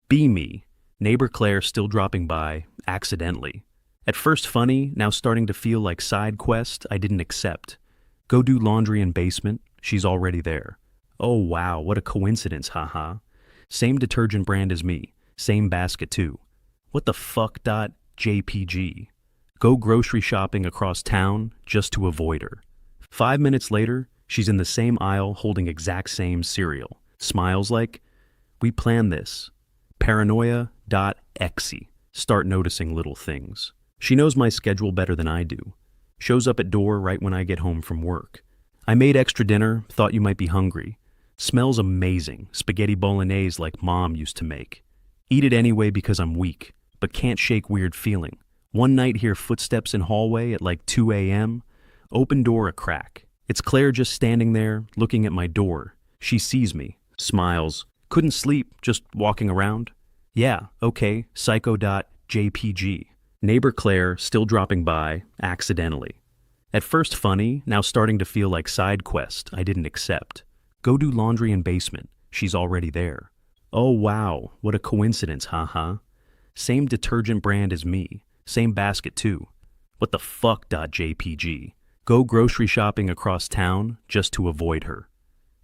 Be me. Neighbor Claire still dropping by, accidentally. At first funny, now starting to feel like side quest I didn't accept. Go do laundry in basement, she's already there. Oh wow, what a coincidence, haha. Same detergent brand as me, same basket too. What the fuck dot JPG? Go grocery shopping across town just to avoid her. 5 minutes later, she's in the same aisle holding exact same cereal. Smiles like, we planned this. Paranoia.exe. Start noticing little things. She knows my schedule better than I do. Shows up at door right when I get home from work. I made extra dinner, thought you might be hungry. Smells amazing, spaghetti bolognese like mom used to make. Eat it anyway because I'm weak, but can't shake weird feeling. One night hear footsteps in hallway at like 2 a.m. Open door a crack. It's Claire just standing there, looking at my door. She sees me, smiles. Couldn't sleep, just walking around? Yeah, okay, psycho.jpg. Neighbor Claire still dropping by, accidentally. At first funny, now starting to feel like side quest I didn't accept. Go do laundry in basement, she's already there. Oh wow, what a coincidence, haha. Same detergent brand as me, same basket too. What the fuck .jpg? Go grocery shopping across town just to avoid her.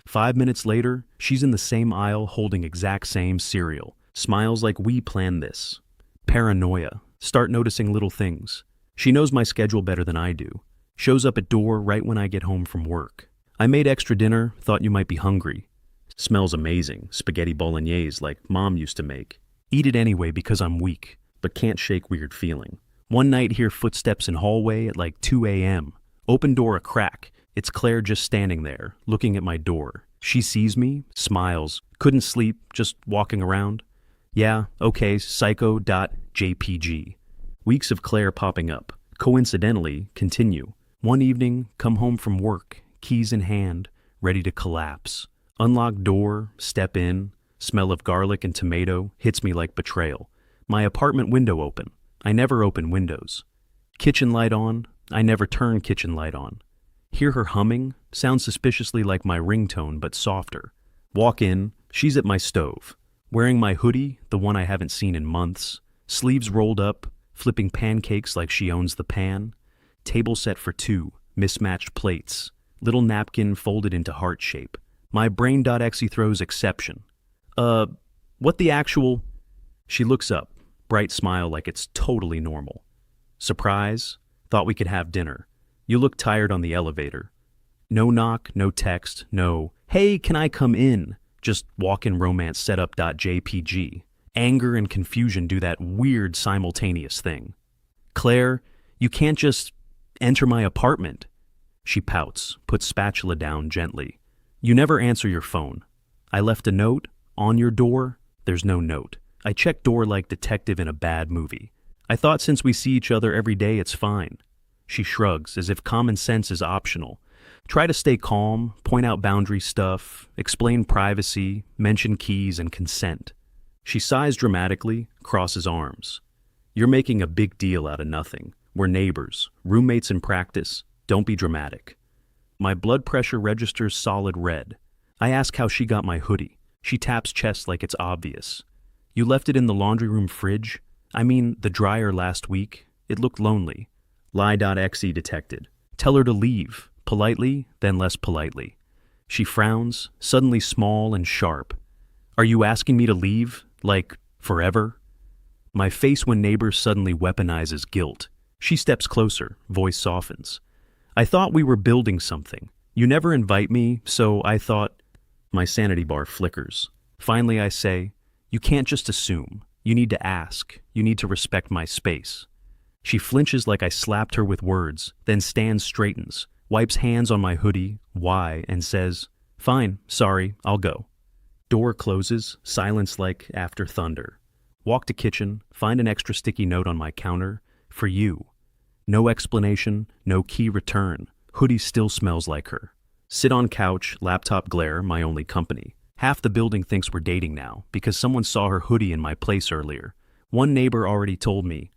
5 minutes later, she's in the same aisle holding exact same cereal. Smiles like we planned this. Paranoia. Start noticing little things. She knows my schedule better than I do. Shows up at door right when I get home from work. I made extra dinner, thought you might be hungry. Smells amazing, spaghetti bolognese like mom used to make. Eat it anyway because I'm weak, but can't shake weird feeling. One night hear footsteps in hallway at like 2 a.m. Open door a crack. It's Claire just standing there, looking at my door. She sees me, smiles. Couldn't sleep, just walking around? Yeah, okay, psycho.jpg. Weeks of Claire popping up. Coincidentally, continue. One evening, come home from work, keys in hand, ready to collapse. Unlock door, step in. Smell of garlic and tomato hits me like betrayal. My apartment window open. I never open windows. Kitchen light on. I never turn kitchen light on. Hear her humming, sounds suspiciously like my ringtone but softer. Walk in, she's at my stove. Wearing my hoodie, the one I haven't seen in months. Sleeves rolled up, flipping pancakes like she owns the pan. Table set for two, mismatched plates. Little napkin folded into heart shape. My brain.exe throws exception. What the actual? She looks up, bright smile like it's totally normal. Surprise? Thought we could have dinner. You look tired on the elevator. No knock, no text, no, hey, can I come in? Just walk-in romance setup.jpg. Anger and confusion do that weird simultaneous thing. Claire, you can't just enter my apartment. She pouts, puts spatula down gently. You never answer your phone. I left a note. On your door, there's no note. I check door like detective in a bad movie. I thought since we see each other every day, it's fine. She shrugs, as if common sense is optional. Try to stay calm, point out boundary stuff, explain privacy, mention keys and consent. She sighs dramatically, crosses arms. You're making a big deal out of nothing. We're neighbors, roommates in practice. Don't be dramatic. My blood pressure registers solid red. I ask how she got my hoodie. She taps chest like it's obvious. You left it in the laundry room fridge? I mean, the dryer last week. It looked lonely. Lie.exe detected. Tell her to leave. Politely, then less politely. She frowns, suddenly small and sharp. Are you asking me to leave? Like, forever? My face when neighbor suddenly weaponizes guilt. She steps closer, voice softens. I thought we were building something. You never invite me, so I thought... My sanity bar flickers. Finally I say, you can't just assume. You need to ask. You need to respect my space. She flinches like I slapped her with words, then stands, straightens, wipes hands on my hoodie, why, and says, fine, sorry, I'll go. Door closes, silence like after thunder. Walk to kitchen, find an extra sticky note on my counter, for you. No explanation, no key return. Hoodie still smells like her. Sit on couch, laptop glare, my only company. Half the building thinks we're dating now, because someone saw her hoodie in my place earlier. One neighbor already told me,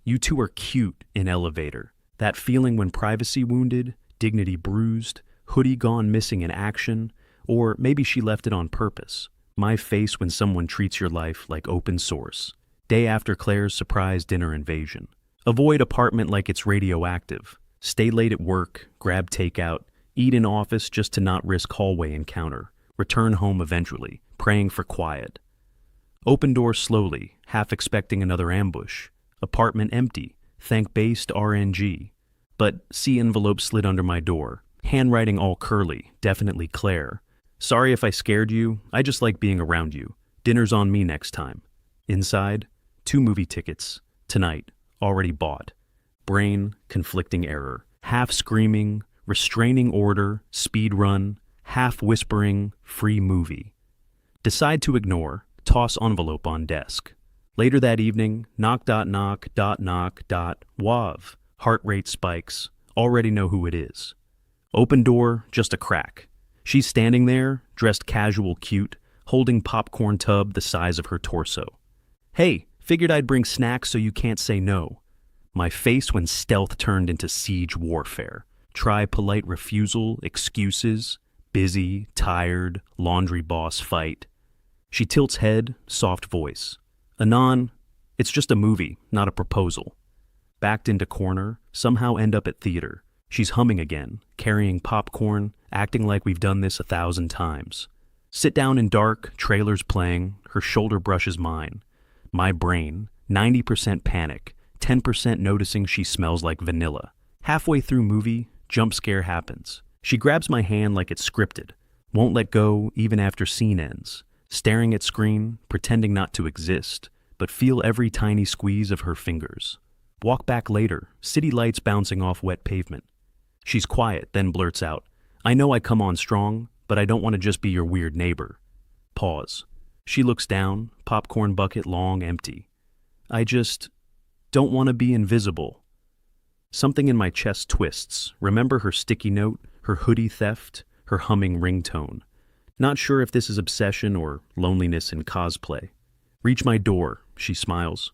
you two are cute in elevator. That feeling when privacy wounded, dignity bruised, hoodie gone missing in action, or maybe she left it on purpose. My face when someone treats your life like open source. Day after Claire's surprise dinner invasion. Avoid apartment like it's radioactive. Stay late at work, grab takeout, eat in office just to not risk hallway encounter. Return home eventually, praying for quiet. Open door slowly, half expecting another ambush. Apartment empty, thank based RNG. But see envelope slid under my door. Handwriting all curly, definitely Claire. Sorry if I scared you, I just like being around you. Dinner's on me next time. Inside, 2 movie tickets. Tonight, already bought. Brain, conflicting error. Half screaming, restraining order, speed run, half whispering, free movie. Decide to ignore, toss envelope on desk. Later that evening, wav. Heart rate spikes, already know who it is. Open door, just a crack. She's standing there, dressed casual cute, holding popcorn tub the size of her torso. Hey, figured I'd bring snacks so you can't say no. My face when stealth turned into siege warfare. Try polite refusal, excuses, busy, tired, laundry boss fight. She tilts head, soft voice. Anon, it's just a movie, not a proposal. Backed into corner, somehow end up at theater. She's humming again, carrying popcorn, acting like we've done this 1,000 times. Sit down in dark, trailers playing, her shoulder brushes mine. My brain, 90% panic, 10% noticing she smells like vanilla. Halfway through movie, jump scare happens. She grabs my hand like it's scripted, won't let go even after scene ends. Staring at screen, pretending not to exist, but feel every tiny squeeze of her fingers. Walk back later, city lights bouncing off wet pavement. She's quiet, then blurts out, I know I come on strong, but I don't want to just be your weird neighbor. Pause. She looks down, popcorn bucket long empty. I just don't want to be invisible. Something in my chest twists. Remember her sticky note, her hoodie theft, her humming ringtone. Not sure if this is obsession or loneliness in cosplay. Reach my door, she smiles.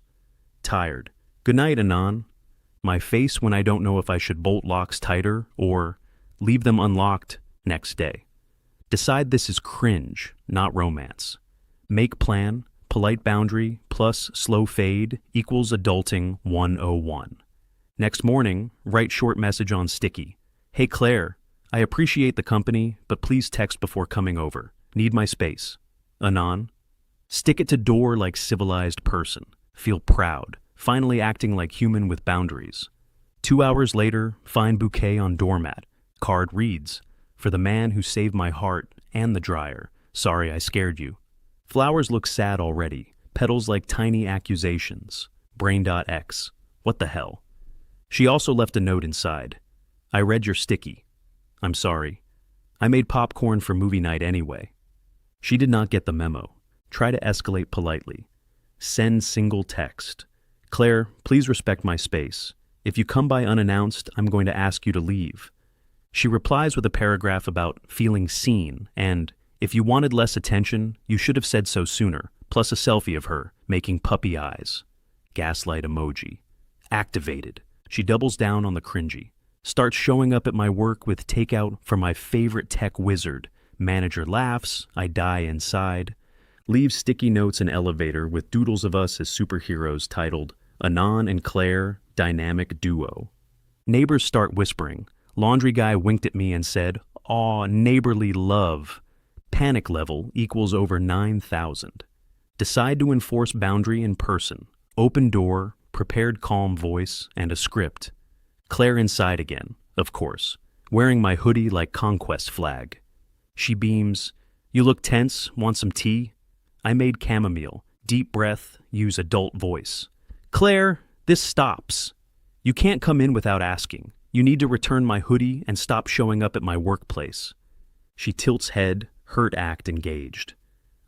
Tired. Good night, Anon. My face when I don't know if I should bolt locks tighter or leave them unlocked next day. Decide this is cringe, not romance. Make plan, polite boundary plus slow fade equals adulting 101. Next morning, write short message on sticky. Hey Claire, I appreciate the company, but please text before coming over. Need my space. Anon. Stick it to door like civilized person. Feel proud. Finally acting like human with boundaries. 2 hours later, find bouquet on doormat. Card reads, for the man who saved my heart and the dryer. Sorry I scared you. Flowers look sad already. Petals like tiny accusations. Brain.x. What the hell? She also left a note inside. I read your sticky. I'm sorry. I made popcorn for movie night anyway. She did not get the memo. Try to escalate politely. Send single text. Claire, please respect my space. If you come by unannounced, I'm going to ask you to leave. She replies with a paragraph about feeling seen and, if you wanted less attention, you should have said so sooner, plus a selfie of her, making puppy eyes. Gaslight emoji. Activated. She doubles down on the cringy. Starts showing up at my work with takeout for my favorite tech wizard. Manager laughs, I die inside. Leaves sticky notes in elevator with doodles of us as superheroes titled Anon and Claire, Dynamic Duo. Neighbors start whispering. Laundry guy winked at me and said, Aw, neighborly love. Panic level equals over 9,000. Decide to enforce boundary in person. Open door, prepared calm voice, and a script. Claire inside again, of course, wearing my hoodie like conquest flag. She beams, You look tense, want some tea? I made chamomile, deep breath, use adult voice. Claire, this stops. You can't come in without asking. You need to return my hoodie and stop showing up at my workplace. She tilts head, hurt act engaged.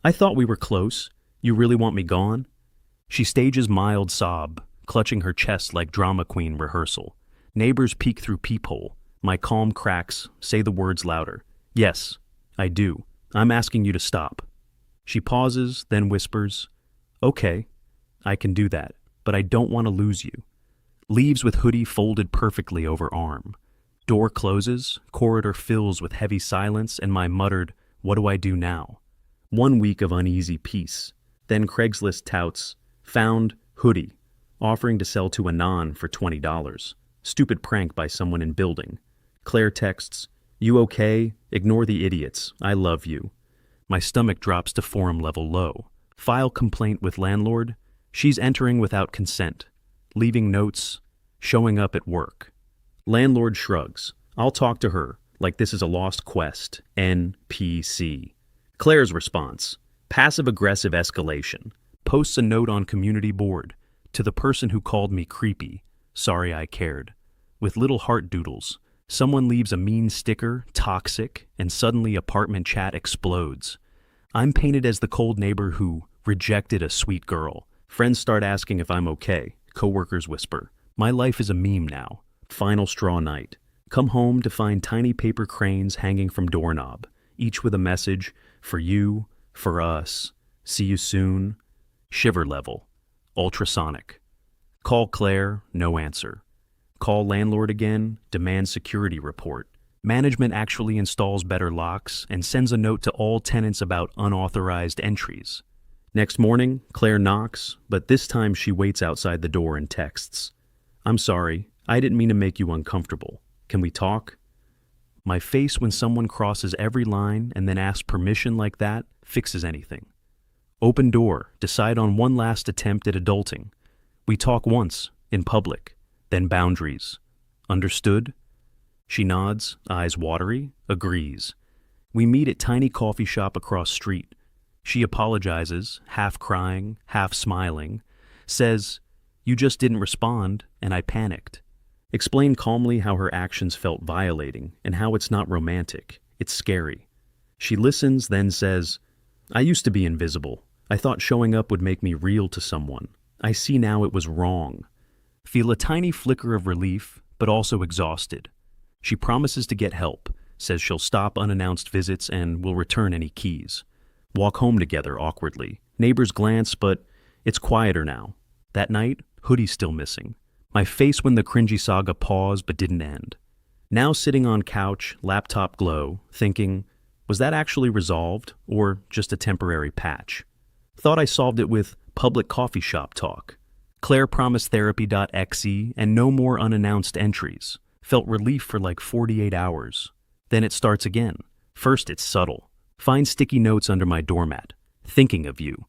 I thought we were close. You really want me gone? She stages mild sob, clutching her chest like drama queen rehearsal. Neighbors peek through peephole. My calm cracks, say the words louder. Yes, I do. I'm asking you to stop. She pauses, then whispers, Okay, I can do that, but I don't want to lose you. Leaves with hoodie folded perfectly over arm. Door closes, corridor fills with heavy silence, and my muttered, What do I do now? 1 week of uneasy peace. Then Craigslist touts, found, hoodie, offering to sell to Anon for $20. Stupid prank by someone in building. Claire texts, you okay? Ignore the idiots. I love you. My stomach drops to forum level low. File complaint with landlord. She's entering without consent. Leaving notes. Showing up at work. Landlord shrugs. I'll talk to her, like this is a lost quest. NPC. Claire's response. Passive-aggressive escalation. Posts a note on community board. To the person who called me creepy. Sorry I cared. With little heart doodles. Someone leaves a mean sticker, toxic, and suddenly apartment chat explodes. I'm painted as the cold neighbor who rejected a sweet girl. Friends start asking if I'm okay. Coworkers whisper. My life is a meme now. Final straw night. Come home to find tiny paper cranes hanging from doorknob, each with a message, for you, for us, see you soon. Shiver level. Ultrasonic. Call Claire, no answer. Call landlord again, demand security report. Management actually installs better locks and sends a note to all tenants about unauthorized entries. Next morning, Claire knocks, but this time she waits outside the door and texts. I'm sorry, I didn't mean to make you uncomfortable. Can we talk? My face when someone crosses every line and then asks permission like that fixes anything. Open door, decide on one last attempt at adulting. We talk once, in public, then boundaries. Understood? She nods, eyes watery, agrees. We meet at tiny coffee shop across street. She apologizes, half crying, half smiling, says, you just didn't respond, and I panicked. Explain calmly how her actions felt violating and how it's not romantic, it's scary. She listens, then says, I used to be invisible. I thought showing up would make me real to someone. I see now it was wrong. Feel a tiny flicker of relief, but also exhausted. She promises to get help, says she'll stop unannounced visits and will return any keys. Walk home together awkwardly. Neighbors glance, but it's quieter now. That night, hoodie's still missing. My face when the cringy saga paused but didn't end. Now sitting on couch, laptop glow, thinking, was that actually resolved or just a temporary patch? Thought I solved it with public coffee shop talk. Claire promised therapy.exe and no more unannounced entries. Felt relief for like 48 hours. Then it starts again. First it's subtle. Find sticky notes under my doormat. Thinking of you.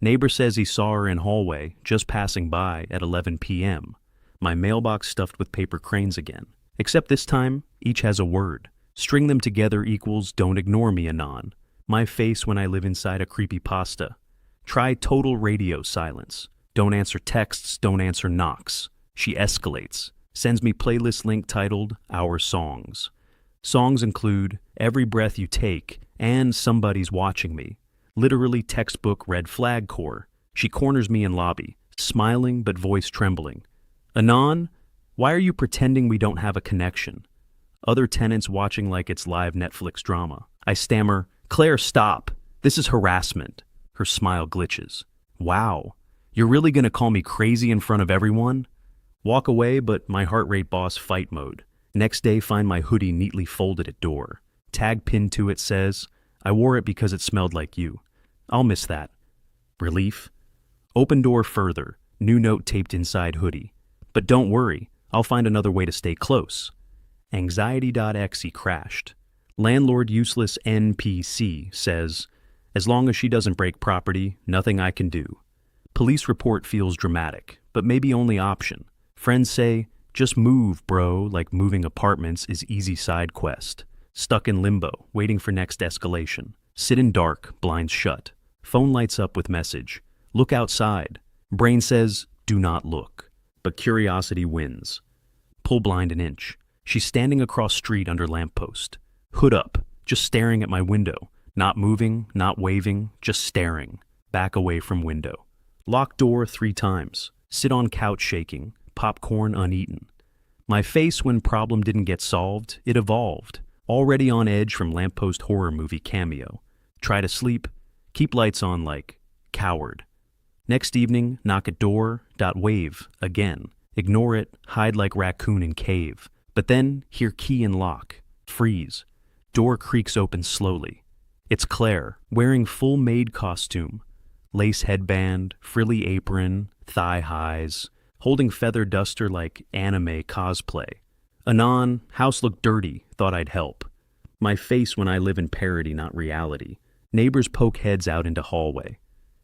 Neighbor says he saw her in hallway, just passing by at 11 p.m. My mailbox stuffed with paper cranes again. Except this time, each has a word. String them together equals don't ignore me, Anon. My face when I live inside a creepypasta. Try total radio silence. Don't answer texts, don't answer knocks. She escalates. Sends me playlist link titled Our Songs. Songs include Every Breath You Take and Somebody's Watching Me. Literally textbook red flag core. She corners me in lobby, smiling but voice trembling. Anon, why are you pretending we don't have a connection? Other tenants watching like it's live Netflix drama. I stammer, Claire, stop. This is harassment. Her smile glitches. Wow, you're really gonna call me crazy in front of everyone? Walk away, but my heart rate boss fight mode. Next day, find my hoodie neatly folded at door. Tag pinned to it says, I wore it because it smelled like you. I'll miss that. Relief. Open door further. New note taped inside hoodie. But don't worry, I'll find another way to stay close. Anxiety.exe crashed. Landlord useless NPC says, as long as she doesn't break property, nothing I can do. Police report feels dramatic, but maybe only option. Friends say, just move, bro, like moving apartments is easy side quest. Stuck in limbo, waiting for next escalation. Sit in dark, blinds shut. Phone lights up with message. Look outside. Brain says, do not look. But curiosity wins. Pull blind an inch. She's standing across street under lamppost. Hood up, just staring at my window. Not moving, not waving, just staring. Back away from window. Lock door 3 times. Sit on couch shaking. Popcorn uneaten. My face when problem didn't get solved, it evolved. Already on edge from lamppost horror movie cameo. Try to sleep. Keep lights on like coward. Next evening, knock at door, wave, again. Ignore it, hide like raccoon in cave. But then, hear key and lock. Freeze. Door creaks open slowly. It's Claire, wearing full maid costume, lace headband, frilly apron, thigh highs, holding feather duster like anime cosplay. Anon, house looked dirty, thought I'd help. My face when I live in parody, not reality. Neighbors poke heads out into hallway.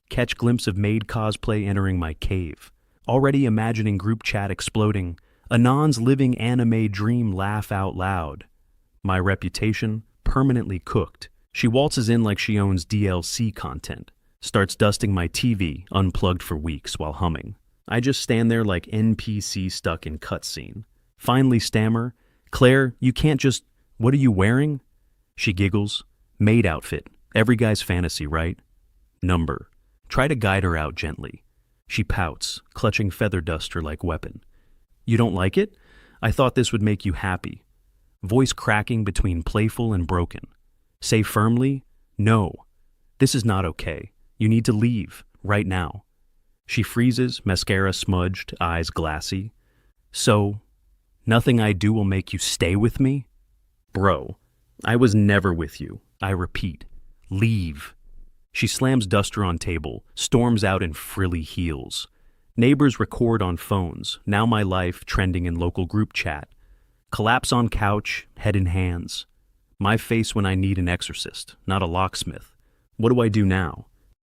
Catch glimpse of maid cosplay entering my cave. Already imagining group chat exploding. Anon's living anime dream laugh out loud. My reputation, permanently cooked. She waltzes in like she owns DLC content. Starts dusting my TV, unplugged for weeks, while humming. I just stand there like NPC stuck in cutscene. Finally stammer, "Claire, you can't just... What are you wearing?" She giggles. "Maid outfit. Every guy's fantasy, right?" Number. Try to guide her out gently. She pouts, clutching feather duster like weapon. "You don't like it? I thought this would make you happy." Voice cracking between playful and broken. Say firmly, "No. This is not okay. You need to leave, right now." She freezes, mascara smudged, eyes glassy. "So, nothing I do will make you stay with me?" "Bro, I was never with you. I repeat, leave." She slams duster on table, storms out in frilly heels. Neighbors record on phones, now my life trending in local group chat. Collapse on couch, head in hands. My face when I need an exorcist, not a locksmith. What do I do now?